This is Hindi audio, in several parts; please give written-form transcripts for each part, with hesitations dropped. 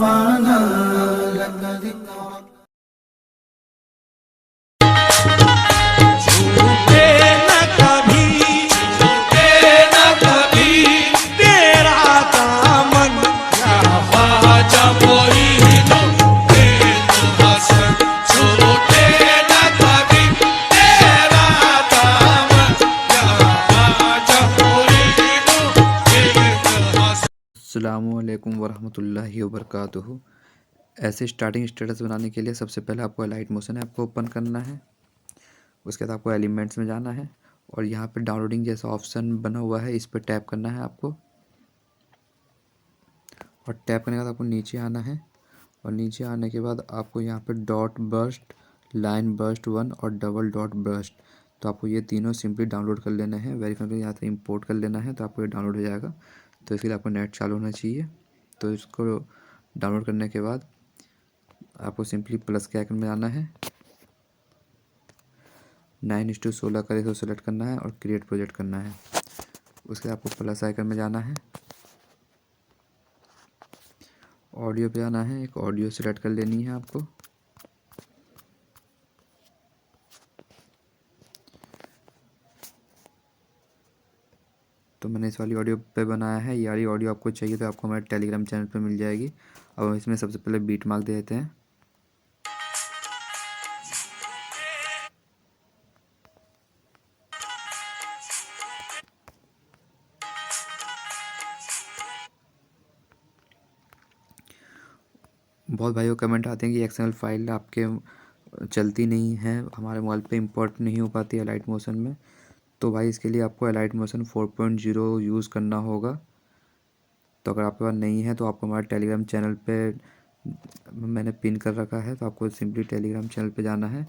रफ़ाना लक ज़िक्रक। छूटे न कभी, छूटे न कभी तेरा दामन या ख्वाजा मोइनुद्दीन हसन। छूटे न कभी तेरा दामन या ख्वाजा मोइनुद्दीन हसन। अस्सलामुअलैकुम वरहमतुल्लाहि वबरकातुहू। ऐसे स्टार्टिंग स्टेटस बनाने के लिए सबसे पहले आपको लाइट मोशन ऐप को ओपन करना है। उसके बाद आपको एलिमेंट्स में जाना है और यहाँ पे डाउनलोडिंग जैसा ऑप्शन बना हुआ है, इस पर टैप करना है आपको। और टैप करने के बाद आपको नीचे आना है और नीचे आने के बाद आपको यहाँ पे डॉट बर्स्ट, लाइन बर्स्ट 1 और डबल डॉट बर्स्ट, तो आपको ये तीनों सिंपली डाउनलोड कर लेना है। वेरीफाई करके यहाँ से इंपोर्ट कर लेना है, तो आपको ये डाउनलोड हो जाएगा। तो इसके लिए आपको नेट चालू होना चाहिए। तो इसको डाउनलोड करने के बाद आपको सिंपली प्लस के आइकन में आना है, 9:16 का रेशो सेलेक्ट करना है और क्रिएट प्रोजेक्ट करना है। उसके बाद आपको प्लस आइकन में जाना है, ऑडियो पे आना है, एक ऑडियो सेलेक्ट कर लेनी है आपको। तो मैंने इस वाली ऑडियो पे बनाया है। ये वाली ऑडियो आपको चाहिए तो आपको हमारे टेलीग्राम चैनल पे मिल जाएगी। अब हम इसमें सबसे पहले बीट मार्क दे देते हैं। बहुत भाइयों कमेंट आते हैं कि एक्सएमएल फाइल आपके चलती नहीं है, हमारे मोबाइल पे इंपोर्ट नहीं हो पाती है लाइट मोशन में। तो भाई इसके लिए आपको लाइट मोशन 4.0 यूज़ करना होगा। तो अगर आपके पास नहीं है तो आपको हमारे टेलीग्राम चैनल पे मैंने पिन कर रखा है, तो आपको सिंपली टेलीग्राम चैनल पे जाना है।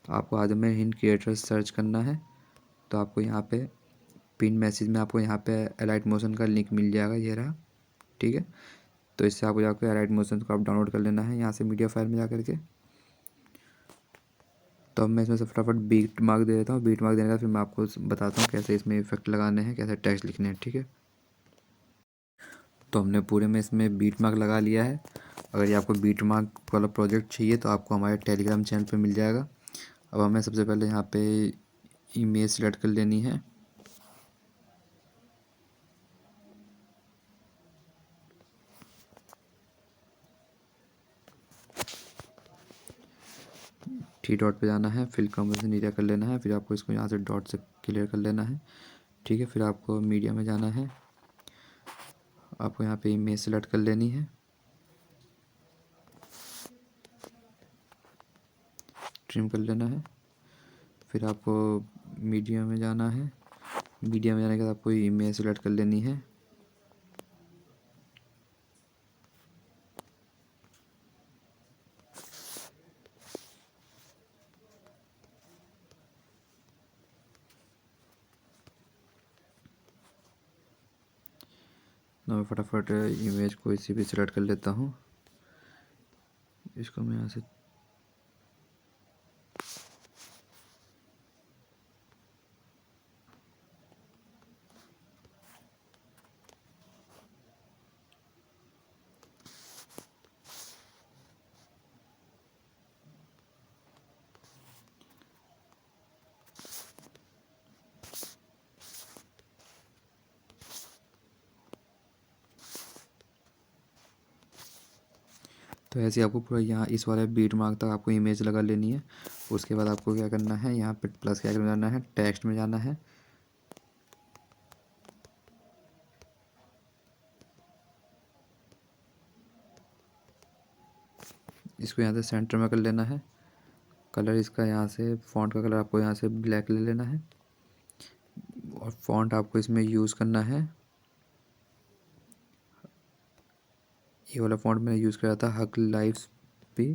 आपको आदम हिंद क्रिएटर्स सर्च करना है, तो आपको यहाँ पे पिन मैसेज में आपको यहाँ पे एलाइट मोशन का लिंक मिल जाएगा, ये रहा। ठीक है, तो इससे आपको जाकर एलाइट मोशन को आप डाउनलोड कर लेना है यहाँ से मीडिया फाइल में जा करके। तो अब मैं इसमें से फटाफट बीट मार्क दे देता हूँ। बीट मार्क देने का फिर मैं आपको बताता हूँ कैसे इसमें इफेक्ट लगाने हैं, कैसे टेक्स्ट लिखने हैं। ठीक है, तो हमने पूरे में इसमें बीट मार्क लगा लिया है। अगर ये आपको बीट मार्क वाला प्रोजेक्ट चाहिए तो आपको हमारे टेलीग्राम चैनल पे मिल जाएगा। अब हमें सबसे पहले यहाँ पे इमेज सेलेक्ट कर लेनी है। थ्री डॉट पे जाना है, फिल कॉम्पोजिशन एरिया कर लेना है, फिर आपको इसको यहाँ से डॉट से क्लियर कर लेना है। ठीक है, फिर आपको मीडिया में जाना है, आपको यहाँ पे इमेज सेलेक्ट कर लेनी है, ट्रिम कर लेना है। फिर आपको मीडिया में जाना है, मीडिया में जाने के बाद आपको इमेज सेलेक्ट कर लेनी है। मैं फटाफट इमेज को इसी भी सिलेक्ट कर लेता हूँ। इसको मैं यहाँ से तो ऐसे आपको पूरा यहाँ इस वाले बीट मार्क तक आपको इमेज लगा लेनी है। उसके बाद आपको क्या करना है, यहाँ पे प्लस के आइकन में जाना है, टेक्स्ट में जाना है, इसको यहाँ से सेंटर में कर लेना है। कलर इसका यहाँ से फ़ॉन्ट का कलर आपको यहाँ से ब्लैक ले लेना है और फ़ॉन्ट आपको इसमें यूज़ करना है। ये वाला फ़ॉन्ट मैंने यूज़ किया था हक लाइफ्स भी।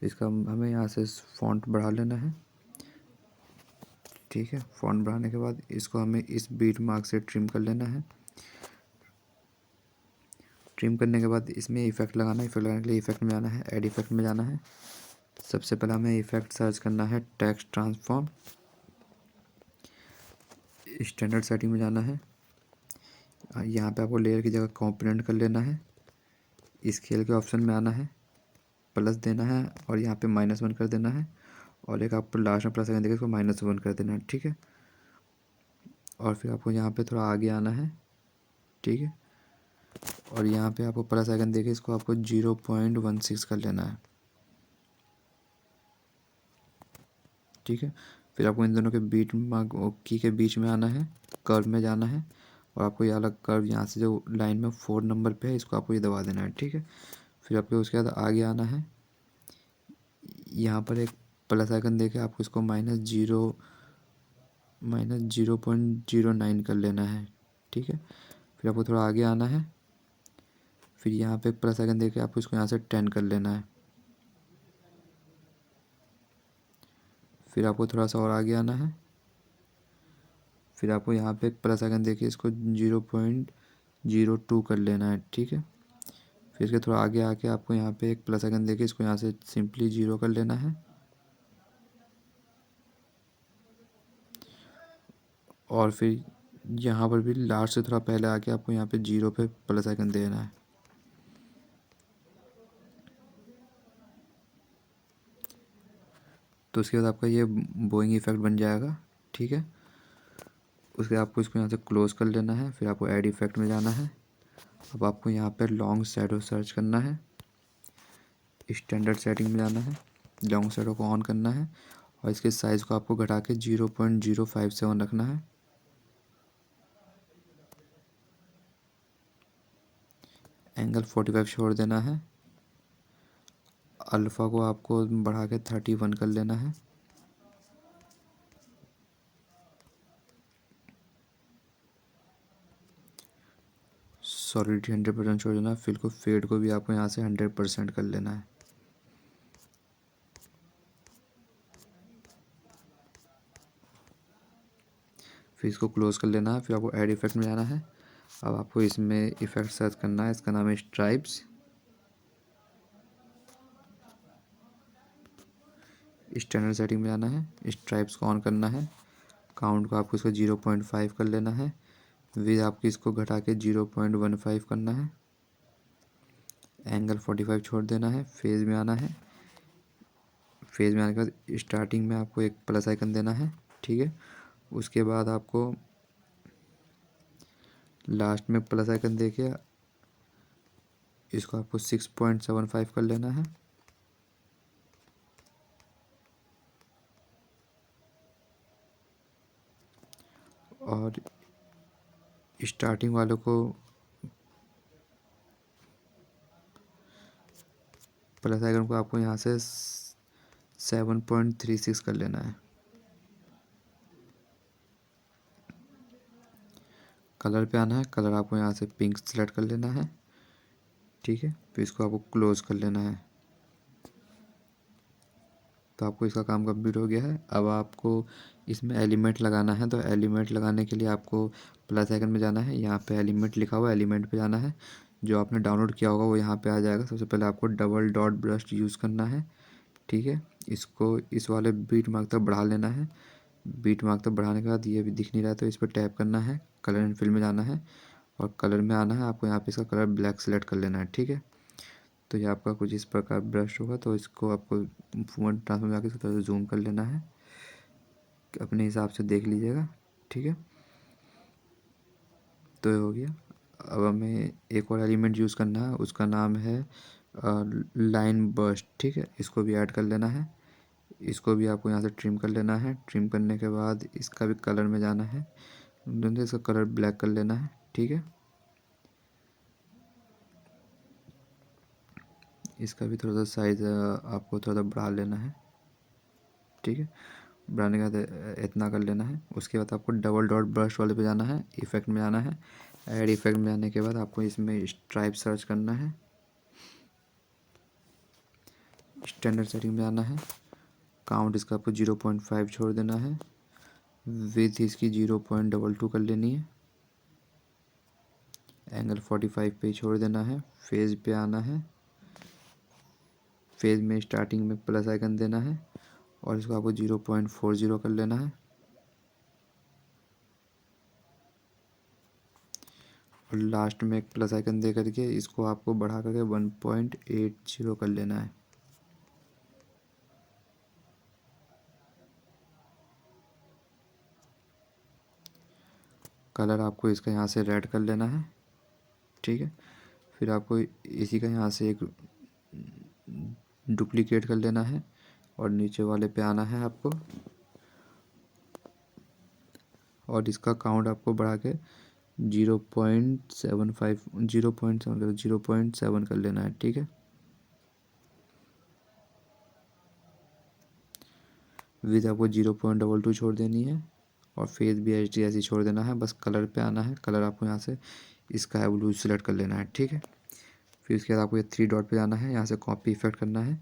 इसका हमें यहाँ से फ़ॉन्ट बढ़ा लेना है। ठीक है, फ़ॉन्ट बढ़ाने के बाद इसको हमें इस बीट मार्क से ट्रिम कर लेना है। ट्रिम करने के बाद इसमें इफेक्ट लगाना है। इफेक्ट लगाने के लिए इफेक्ट में जाना है, ऐड इफेक्ट में जाना है। सबसे पहले हमें इफेक्ट सर्च करना है, टेक्स्ट ट्रांसफॉर्म, स्टैंडर्ड सेटिंग में जाना है। यहाँ पे आपको लेयर की जगह कंपोनेंट कर लेना है। स्केल के ऑप्शन में आना है, प्लस देना है और यहाँ पे -1 कर देना है, और एक आपको लास्ट में प्लस आइकन देकर इसको -1 कर देना है, ठीक है। और फिर आपको यहाँ पे थोड़ा आगे आना है, ठीक है, और यहाँ पे आपको प्लस आइकन देके इसको आपको 0.16 कर लेना है, ठीक है। फिर आपको इन दोनों के बीच की के बीच में आना है, कर्व में जाना है, और आपको ये अलग कर्व यहाँ से जो लाइन में 4 नंबर पे है इसको आपको ये दबा देना है, ठीक है। फिर आपको उसके बाद आगे आना है, यहाँ पर एक प्लस आइकन देके आपको इसको -0.09 कर लेना है, ठीक है। फिर आपको थोड़ा आगे आना है, फिर यहाँ पे प्लस आइकन देके आपको इसको यहाँ से 10 कर लेना है। फिर आपको थोड़ा सा और आगे आना है, फिर आपको यहाँ पे एक प्लस आइकन देके इसको 0.02 कर लेना है, ठीक है। फिर इसके थोड़ा आगे आके आपको यहाँ पे एक प्लस आइकन देके इसको यहाँ से सिंपली 0 कर लेना है, और फिर यहाँ पर भी लास्ट से थोड़ा पहले आके आपको यहाँ पे 0 पे प्लस आइकन देना है। तो उसके बाद आपका ये बोइंग इफेक्ट बन जाएगा, ठीक है। उसके आपको इसको यहाँ से क्लोज कर लेना है, फिर आपको ऐड इफेक्ट में जाना है। अब आपको यहाँ पर लॉन्ग शैडो सर्च करना है, स्टैंडर्ड सेटिंग में जाना है, लॉन्ग शैडो को ऑन करना है, और इसके साइज़ को आपको घटा के 0.057 रखना है। एंगल 45 छोड़ देना है। अल्फ़ा को आपको बढ़ा के 31 कर लेना है। सॉलिडिटी 100% छोड़ देना है। फिल को फेड को भी आपको यहाँ से 100% कर लेना है। फिर इसको क्लोज कर लेना है। फिर आपको ऐड इफेक्ट में जाना है। अब आपको इसमें इफेक्ट सर्च करना है, इसका नाम है स्ट्राइप्स। स्टैंडर्ड सेटिंग में जाना है, स्ट्राइप्स को ऑन करना है। काउंट को आपको इसको 0.5 कर लेना है। विद आपकी इसको घटा के 0.15 करना है। एंगल 45 छोड़ देना है। फेज में आना है। फेज में आने के बाद स्टार्टिंग में आपको एक प्लस आइकन देना है, ठीक है। उसके बाद आपको लास्ट में प्लस आइकन देके इसको आपको 6.75 कर लेना है। और स्टार्टिंग वालों को प्लस आइकन को आपको यहाँ से 7.36 कर लेना है। कलर पे आना है। कलर आपको यहाँ से पिंक सेलेक्ट कर लेना है, ठीक है। फिर इसको आपको क्लोज कर लेना है। तो आपको इसका काम कंप्लीट हो गया है। अब आपको इसमें एलिमेंट लगाना है। तो एलिमेंट लगाने के लिए आपको प्लस आइकन में जाना है। यहाँ पे एलिमेंट लिखा हुआ है, एलिमेंट पे जाना है। जो आपने डाउनलोड किया होगा वो यहाँ पे आ जाएगा। सबसे पहले आपको डबल डॉट ब्रश यूज़ करना है, ठीक है। इसको इस वाले बीट मार्क तक बढ़ा लेना है। बीट मार्क तक बढ़ाने के बाद ये भी दिख नहीं रहा है तो इस पर टैप करना है। कलर एंड फिल में जाना है और कलर में आना है। आपको यहाँ पे इसका कलर ब्लैक सेलेक्ट कर लेना है, ठीक है। तो ये आपका कुछ इस प्रकार ब्रश होगा। तो इसको आपको फॉन्ट ट्रांसफर में जाकर इसको थोड़ा जूम कर लेना है, अपने हिसाब से देख लीजिएगा, ठीक है। तो ये हो गया। अब हमें एक और एलिमेंट यूज़ करना है, उसका नाम है लाइन बर्स्ट, ठीक है। इसको भी ऐड कर लेना है। इसको भी आपको यहाँ से ट्रिम कर लेना है। ट्रिम करने के बाद इसका भी कलर में जाना है, इसका कलर ब्लैक कर लेना है, ठीक है। इसका भी थोड़ा सा साइज़ आपको थोड़ा सा बढ़ा लेना है, ठीक है। बढ़ाने के बाद इतना कर लेना है। उसके बाद आपको डबल डॉट ब्रश वाले पे जाना है, इफेक्ट में जाना है। ऐड इफेक्ट में जाने के बाद आपको इसमें स्ट्राइप सर्च करना है। स्टैंडर्ड सेटिंग में आना है। काउंट इसका आपको 0.5 छोड़ देना है। विड्थ इसकी 0.22 कर लेनी है। एंगल 45 पे छोड़ देना है। फेज पे आना है। फेज में स्टार्टिंग में प्लस आइकन देना है और इसको आपको 0.40 कर लेना है। और लास्ट में एक प्लस आइकन दे करके इसको आपको बढ़ा करके 1.80 कर लेना है। कलर आपको इसका यहाँ से रेड कर लेना है, ठीक है। फिर आपको इसी का यहाँ से एक डुप्लीकेट कर लेना है और नीचे वाले पे आना है आपको, और इसका काउंट आपको बढ़ा के 0.7 कर लेना है, ठीक है। विथ आपको 0.22 छोड़ देनी है और फेस भी एच डी ऐसी छोड़ देना है। बस कलर पे आना है, कलर आपको यहाँ से स्काई ब्लू सेलेक्ट कर लेना है, ठीक है। फिर उसके बाद आपको ये 3 डॉट पे जाना है, यहाँ से कॉपी इफेक्ट करना है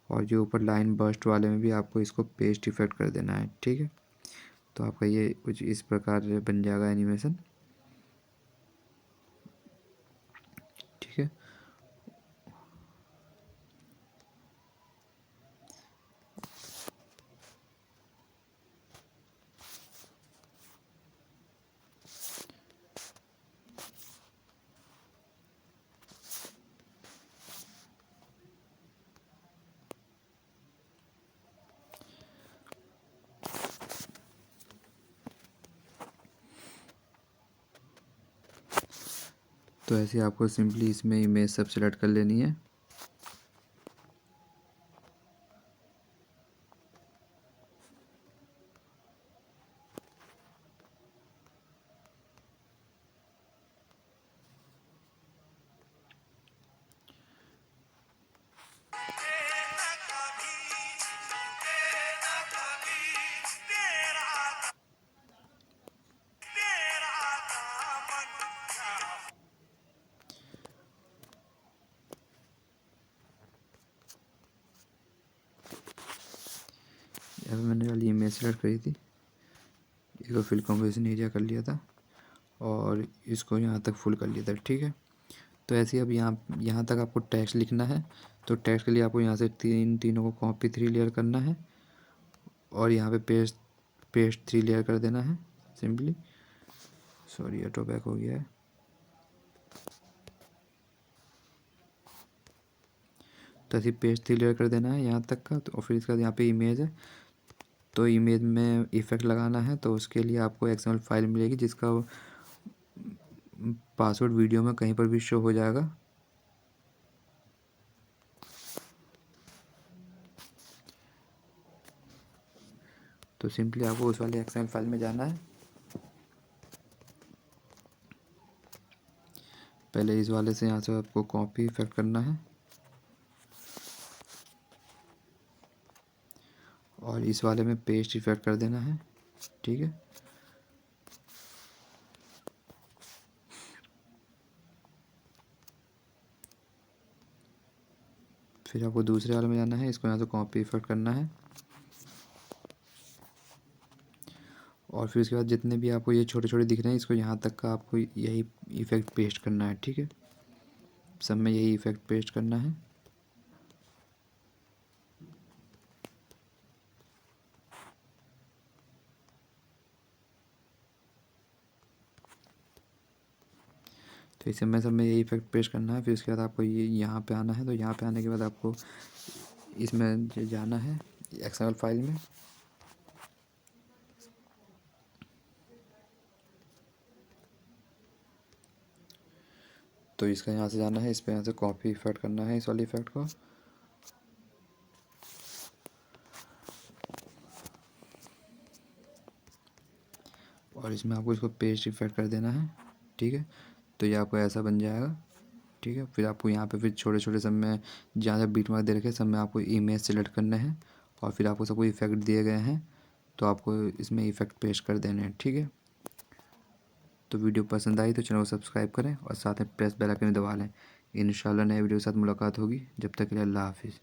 और जो ऊपर लाइन बर्स्ट वाले में भी आपको इसको पेस्ट इफेक्ट कर देना है, ठीक है। तो आपका ये कुछ इस प्रकार बन जाएगा एनिमेशन, ठीक है। तो ऐसे आपको सिंपली इसमें इमेज सब सेलेक्ट कर लेनी है। यहाँ पे मैंने वाली इमेज सेलेक्ट करी थी, इसको फिल कंपोजिशन एरिया कर लिया था और इसको यहाँ तक फुल कर लिया था, ठीक है। तो ऐसे ही अब यहाँ तक आपको टेक्स्ट लिखना है। तो टेक्स्ट के लिए आपको यहाँ से तीनों को कॉपी 3 लेयर करना है और यहाँ पे पेस्ट 3 लेयर कर देना है सिंपली। सॉरी, ऑटो बैक हो गया है। तो ऐसे पेस्ट 3 लेयर कर देना है यहाँ तक का। तो और फिर इसके बाद यहाँ पे इमेज है, तो इमेज में इफेक्ट लगाना है। तो उसके लिए आपको एक्सएमएल फाइल मिलेगी जिसका पासवर्ड वीडियो में कहीं पर भी शो हो जाएगा। तो सिंपली आपको उस वाले एक्सएमएल फाइल में जाना है। पहले इस वाले से यहाँ से आपको कॉपी इफेक्ट करना है और इस वाले में पेस्ट इफेक्ट कर देना है, ठीक है। फिर आपको दूसरे वाले में जाना है, इसको यहाँ से कॉपी इफेक्ट करना है और फिर उसके बाद जितने भी आपको ये छोटे छोटे दिख रहे हैं इसको यहाँ तक का आपको यही इफेक्ट पेस्ट करना है, ठीक है। सब में यही इफेक्ट पेस्ट करना है। तो इस समय सब में यही इफेक्ट पेस्ट करना है। फिर उसके बाद आपको ये यहाँ पे आना है। तो यहाँ पे आने के बाद आपको इसमें जाना है एक्सएमएल फाइल में, तो इसका यहाँ से जाना है, इस पर यहाँ से कॉपी इफेक्ट करना है इस वाले इफेक्ट को और इसमें आपको इसको पेस्ट इफेक्ट कर देना है, ठीक है। तो ये आपको ऐसा बन जाएगा, ठीक है। फिर आपको यहाँ पे फिर छोटे छोटे सब में जहाँ जहाँ बीट मार्क दे रखे सब में आपको इमेज सेलेक्ट करना है और फिर आपको सबको इफेक्ट दिए गए हैं तो आपको इसमें इफेक्ट पेस्ट कर देने हैं, ठीक है। तो वीडियो पसंद आई तो चैनल को सब्सक्राइब करें और साथ में प्रेस बेल आइकन दबा लें। इंशाल्लाह नए वीडियो के साथ मुलाकात होगी। जब तक के लिए अल्लाह हाफिज़।